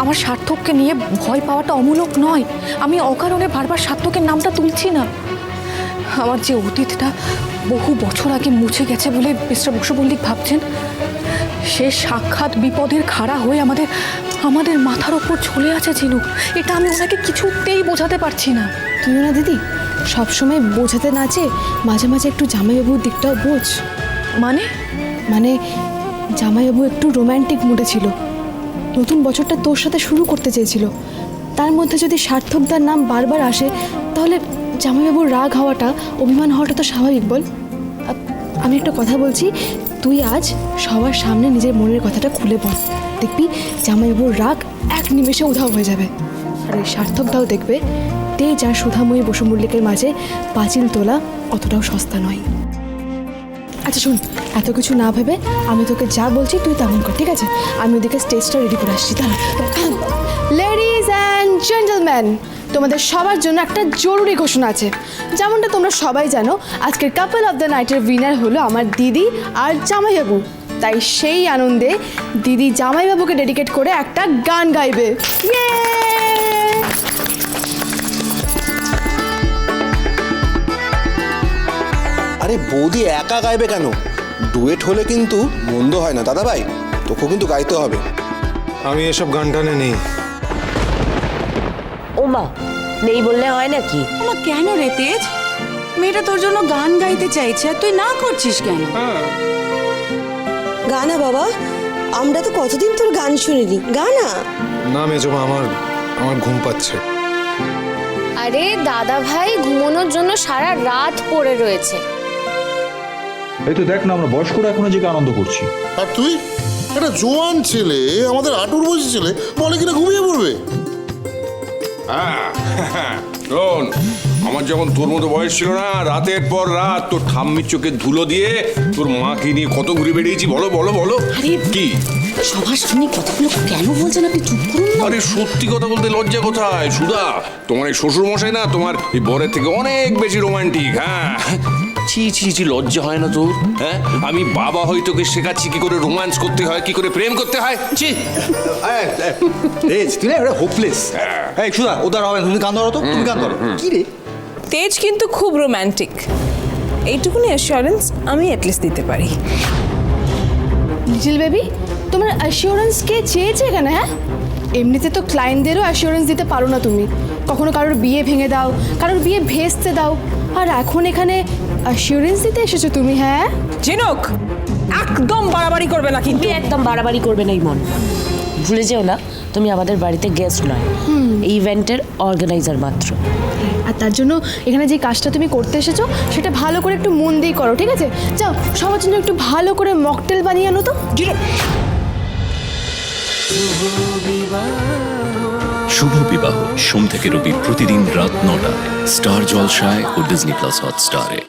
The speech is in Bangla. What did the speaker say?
আমার সার্থককে নিয়ে ভয় পাওয়াটা অমূলক নয়। আমি অকারণে বারবার সার্থকের নামটা তুলছি না। আমার যে অতীতটা বহু বছর আগে মুছে গেছে বলে মিস্টার বসু মল্লিক ভাবছেন, সে সাক্ষাৎ বিপদের খাড়া হয়ে আমাদের মাথার ওপর ঝুলে আছে ঝিনুক। এটা আমি ওনাকে কিছুতেই বোঝাতে পারছি না। তুইও না দিদি, সবসময় বোঝাতে না চেয়ে মাঝে মাঝে একটু জামাইবাবুর দিকটাও বোঝ। মানে জামাইবাবু একটু রোম্যান্টিক মুডে ছিল, নতুন বছরটা তোর সাথে শুরু করতে চেয়েছিল। তার মধ্যে যদি সার্থকদার নাম বারবার আসে, তাহলে জামাইবাবুর রাগ হওয়াটা, অভিমান হওয়াটা তো স্বাভাবিক বল। আমি একটা কথা বলছি, তুই আজ সবার সামনে নিজের মনের কথাটা খুলে বল, দেখবি জামাইবাবুর রাগ এক নিমেষে উধাও হয়ে যাবে। আর এই সার্থকদাও দেখবে তেজ আর সুধাময়ী বসু মল্লিকের মাঝে পাঁচিল তোলা অতটাও সস্তা নয়। আচ্ছা শোন, এত কিছু না ভেবে আমি তোকে যা বলছি তুই তেমন কর, ঠিক আছে? আমি ওদিকে স্টেজটা রেডি করে আসছি। তাহলে লেডিজ অ্যান্ড জেন্টলম্যান, তোমাদের সবার জন্য একটা জরুরি ঘোষণা আছে। যেমনটা তোমরা সবাই জানো, আজকের কাপল অফ দ্য নাইটের উইনার হলো আমার দিদি আর জামাইবাবু। তাই সেই আনন্দে দিদি জামাইবাবুকে ডেডিকেট করে একটা গান গাইবে। আরে বৌদি একা গাইবে কেন? ডুয়েট হলে কিন্তু মন্দ হয় না দাদা ভাই, তোকেও কিন্তু গাইতে হবে। আমি এসব গান টানে নেই। ওমা, নেই বললে হয় নাকি? ওমা কেন রে তেজ? মেয়েটা তোর জন্য গান গাইতে চাইছে আর তুই না করছিস কেন? গানা বাবা, আমরা তো কতদিন তোর গান শুনিনি, গানা। না মেজমা, আমার ঘুম পাচ্ছে। আরে দাদা ভাই ঘুমানোর জন্য সারা রাত পড়ে রয়েছে। এই তো দেখ না, আমরা বয়স্করা এখনো যে আনন্দ করছি। আর তুই একটা জোয়ান ছেলে, আমাদের আটুর বয়সী ছেলে, বলে কিনা ঘুমিয়ে পড়বে। শোন, আমার যখন তোর মতো বয়স ছিল না, রাতের পর রাত তোর ঠাম্মির চোখে ধুলো দিয়ে তোর মাকে নিয়ে কত ঘুরে বেরিয়েছি। বলো বলো বলো কি? সবার সামনে কথাগুলো কেন বলছেন আপনি? চুপ করুন না। আরে সত্যি কথা বলতে লজ্জা কোথায় সুধা? তোমার এই শ্বশুর মশাই না তোমার এই বরের থেকে অনেক বেশি রোমান্টিক। হ্যাঁ, ছি ছি ছি, লজ্জা হয় না তোর? হ্যাঁ, আমি বাবা হয়ে তোকে শেখাচ্ছি কি করে রোম্যান্স করতে হয়, কি করে প্রেম করতে হয়। ছি, তুই না এটা হোপলেস। এই সুধা, ওদার হবে, তুমি গান ধরো তো, তুমি গান ধরো। কি রে? তেজ কিন্তু খুব রোম্যান্টিক, এইটুকুনি অ্যাসিওরেন্স আমি অ্যাটলিস্ট দিতে পারি। লিটল বেবি, তোমার অ্যাসিওরেন্স কে চেয়েছে এখানে? হ্যাঁ, এমনিতে তো ক্লায়েন্টদেরও অ্যাসিওরেন্স দিতে পারো না তুমি। কখনো কারোর বিয়ে ভেঙে দাও, কারোর বিয়ে ভেস্তে দাও, আর এখন এখানে অ্যাসিওরেন্স দিতে এসেছো তুমি? হ্যাঁ ঝিনুক, একদম বাড়াবাড়ি করবে না কিন্তু। তুমি একদম বাড়াবাড়ি করবে না ইমন। ভুলে যেও না, তুমি আমাদের বাড়িতে গেস্ট নয়, এই ইভেন্টের অর্গানাইজার মাত্র। আর তার জন্য এখানে যে কাজটা তুমি করতে এসেছো সেটা ভালো করে একটু মন দিয়ে করো, ঠিক আছে? যাও সবার জন্য একটু ভালো করে মকটেল বানিয়ে আনো তো। শুভ বিবাহ সোম থেকে রবি প্রতিদিন রাত ৯টায় স্টার জলসায় ও ডিজনি প্লাস হটস্টারে।